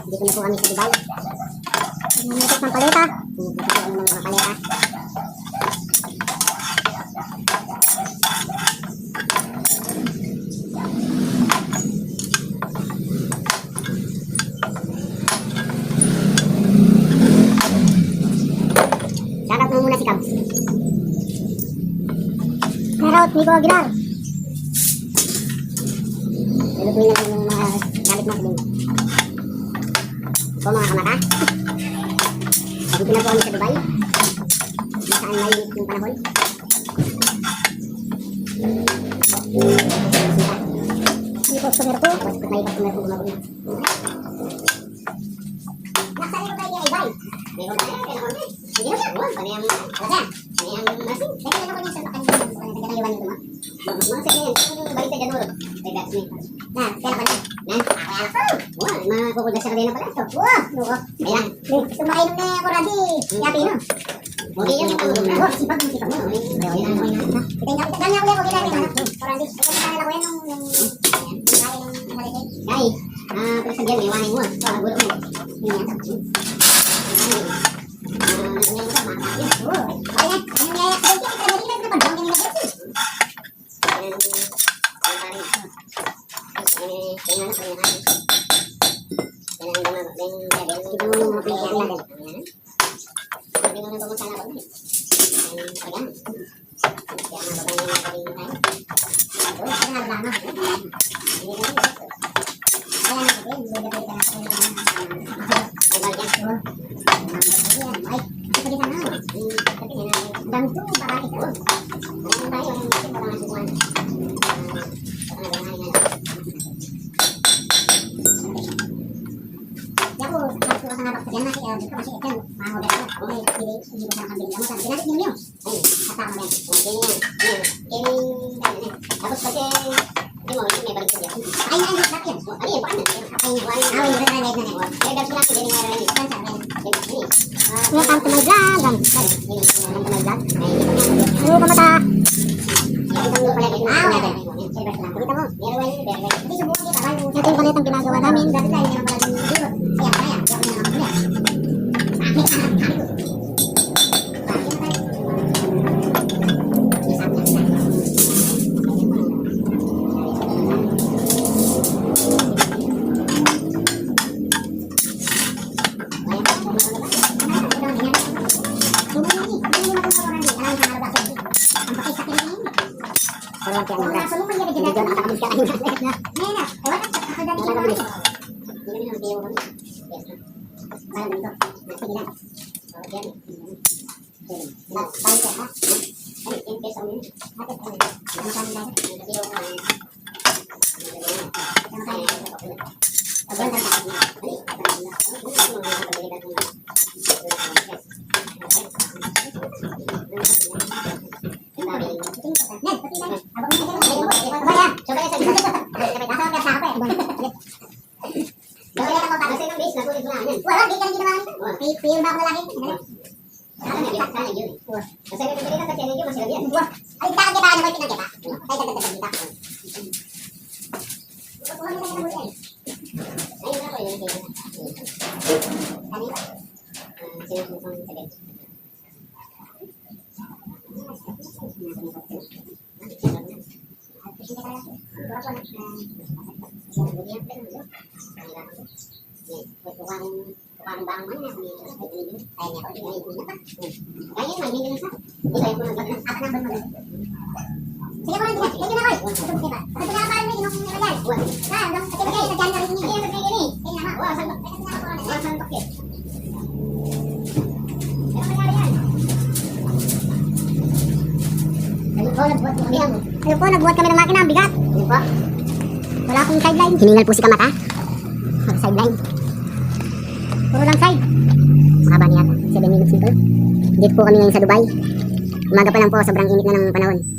Dito na po kami sa Dubai. Nanitok ng paleta. Dito po kami ng mga paleta. Shoutout mo muna si Cubs. Shoutout Nico Aguilar. Lulutuin na lang yung mga galit natin. Po mga kamata. Dito na po kami sa Dubai. Saan mainit yung panahon. May customer po. May customer po gumagod na. Nakasali ko tayo kay Ibay. May kong tayo, kaya nakonti. Hindi mo siya. Panayang masin. Kaya naman ko niya sa kanina. Nagkatayuan nito ma. Mga sige yan. Yung balita dyan ulo. Kaya gatsmith. Na, kaya naman yan. Na, kaya anak ko. Wow, mga kukuldas siya kanina pala ito. Wow, nuko. Ayan. Tumakainom na ako radi. Yapi no. Okay yun. Oh, sipag mo. Kita yung ganya ko yan. Okay na rin. Radi. Ito na ako yan nung kaya ng halitin. Kaya, pinagsabihan may iwanin mo. So, nagulo mo. Hindi yan. Tapos kasi hindi mo may balik siya. Ay ay nak yan. Ay pa na. Ay ay na na. Kaya dapat lang din nga rin. Welcome to my vlog. Hello kamata. Ito yung palitang ginagawa namin. Ayun po, nagbuhat kami ng makina, ang bigat. Ayun po. Wala akong sideline. Hiningal po si Kamata. Sideline. Puro lang side. Mahaba niya. 7 minutes nito. Dito po kami ngayon sa Dubai. Umaga pa lang po, sobrang init na ng panahon.